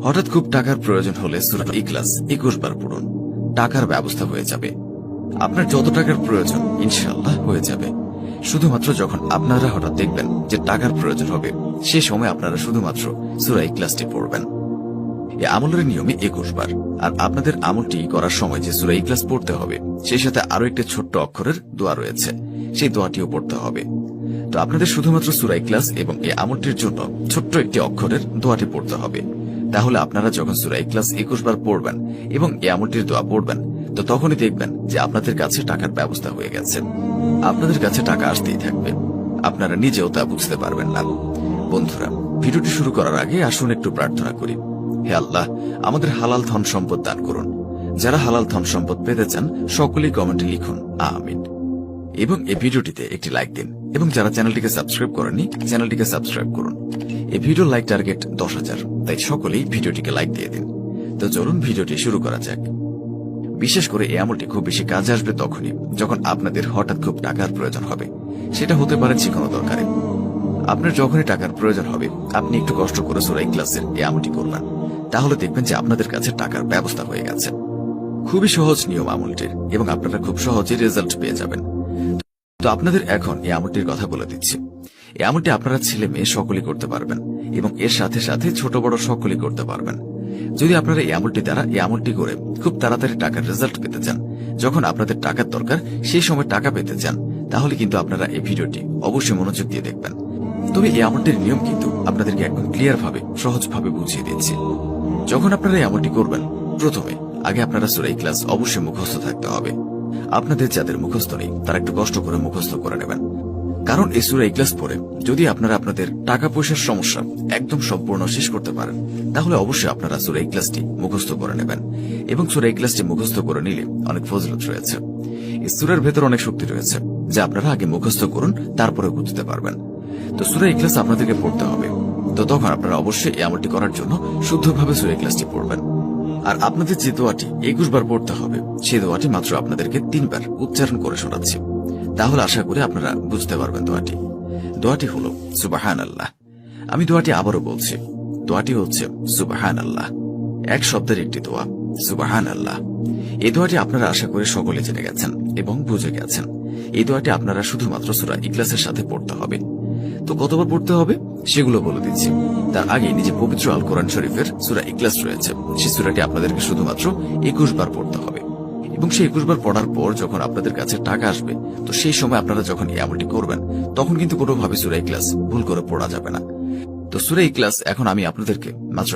হঠাৎ খুব টাকার প্রয়োজন হলে সূরা ইখলাস 21 বার পড়ুন, টাকার ব্যবস্থা হয়ে যাবে। আপনার যত টাকার প্রয়োজন ইনশাআল্লাহ হয়ে যাবে। শুধুমাত্র যখন আপনারা হঠাৎ দেখবেন যে টাকার প্রয়োজন হবে, সে সময় আপনারা শুধুমাত্র সূরা ইখলাসটি পড়বেন। এই আমলের নিয়মে 21 বার। আর আপনাদের আমলটি করার সময় যে সূরা ইখলাস পড়তে হবে, সেই সাথে আরো একটি ছোট্ট অক্ষরের দোয়া রয়েছে, সেই দোয়াটিও পড়তে হবে। তো আপনাদের শুধুমাত্র সূরা ইখলাস এবং এই আমলটির জন্য ছোট্ট একটি অক্ষরের দোয়াটি পড়তে হবে। তাহলে আপনারা যখন সূরা ইখলাস 21 বার পড়বেন এবং এই আমলটির দোয়া পড়বেন, তো তখনই দেখবেন যে আপনাদের কাছে টাকার ব্যবস্থা হয়ে গেছে। আপনাদের কাছে টাকা আসতেই থাকবে, আপনারা নিজেও তা বুঝতে পারবেন না। বন্ধুরা, ভিডিওটি শুরু করার আগে আসুন একটু প্রার্থনা করি। হে আল্লাহ, আমাদের হালাল ধন সম্পদ দান করুন। যারা হালাল ধন সম্পদ পেতে চান সকলেই কমেন্টে লিখুন আমিন, এবং এই ভিডিওটিতে একটি লাইক দিন, এবং যারা চ্যানেলটিকে সাবস্ক্রাইব করেননি চ্যানেলটিকে সাবস্ক্রাইব করুন। এই ভিডিওর লাইক টার্গেট 10,000, তাই সকলেই ভিডিওটিকে লাইক দিয়ে দিন। তো চলুন ভিডিওটি শুরু করা যাক। বিশেষ করে এই আমলটি খুব বেশি কাজে আসবে তখনই যখন আপনাদের হঠাৎ খুব টাকার প্রয়োজন হবে। সেটা হতে পারে যে কোনো দরকারে। আপনার যখনই টাকার প্রয়োজন হবে, আপনি একটু কষ্ট করে সূরা ইখলাসের এই আমলটি করবেন, তাহলে দেখবেন যে আপনাদের কাছে টাকার ব্যবস্থা হয়ে গেছে। খুবই সহজ নিয়ম আমলটির, এবং আপনারা খুব সহজে রেজাল্ট পেয়ে যাবেন। তো আপনাদের এখন এই আমলটির কথা বলে দিচ্ছি। এই আমলটি আপনারা ছেলে মেয়ে সকলেই করতে পারবেন, এবং এর সাথে সাথে ছোট বড় সকলেই করতে পারবেন। যদি আপনারা এই আমলটি করে খুব তাড়াতাড়ি টাকার রেজাল্ট পেতে চান, যখন আপনাদের টাকার দরকার সেই সময় টাকা পেতে চান, তাহলে কিন্তু আপনারা এই ভিডিওটি অবশ্যই মনোযোগ দিয়ে দেখবেন। তবে এই আমলটির নিয়ম কিন্তু আপনাদেরকে একদম ক্লিয়ার ভাবে সহজভাবে বুঝিয়ে দিচ্ছি। যখন আপনারা এই আমলটি করবেন, প্রথমে আগে আপনারা সূরা ইখলাস অবশ্যই মুখস্থ থাকতে হবে। আপনাদের যাদের মুখস্থ নেই তারা একটু কষ্ট করে মুখস্থ করে নেবেন, কারণ এই সূরা ইখলাস পড়ে যদি আপনারা আপনাদের টাকা পয়সার সমস্যা একদম সম্পূর্ণ শেষ করতে পারেন, তাহলে অবশ্যই আপনারা সূরা ইখলাসটি মুখস্থ করে নেবেন। এবং সূরা ইখলাসটি মুখস্থ করে নিলে অনেক ফজিলত রয়েছে। এই সূরার ভেতর অনেক শক্তি রয়েছে, যা আপনারা আগে মুখস্থ করুন, তারপরে বুঝতে পারবেন। তো সূরা ইখলাস আপনাদেরকে পড়তে হবে। তো তখন আপনারা অবশ্যই এই আমলটি করার জন্য শুদ্ধভাবে সূরা ইখলাসটি পড়বেন। আর আপনাদের যে দোয়াটি 21 বার পড়তে হবে, সেই দোয়াটি মাত্র আপনাদেরকে 3 বার উচ্চারণ করে শোনাচ্ছি। তাহলে আশা করি আপনারা বুঝতে পারবেন দোয়াটি হলো সুবহানাল্লাহ। আমি দোয়াটি আবারও বলছি, দোয়াটি হচ্ছে সুবহানাল্লাহ। এক শব্দের একটি দোয়া, সুবহানাল্লাহ। এই দোয়াটি আপনারা আশা করি সকলে জেনে গেছেন এবং বুঝে গেছেন। এই দোয়াটি আপনারা শুধুমাত্র সূরা ইখলাসের সাথে পড়তে হবে। তো কতবার পড়তে হবে সেগুলো বলে দিচ্ছি। তার আগে নিজে পবিত্র আল কোরআন শরীফের সূরা ইখলাস রয়েছে, সেই সূরাটি আপনাদেরকে শুধুমাত্র 21 বার পড়তে হবে। এবং সেই 21 বার পড়ার পর যখন আপনাদের কাছে টাকা আসবে, তো সেই সময় আপনারা যখন এই আমলটি করবেন, তখন কিন্তু কোনোভাবে সূরা ইখলাস ভুল করে পড়া যাবে না। তো সূরা ইখলাস এখন আমি আপনাদেরকে মাত্র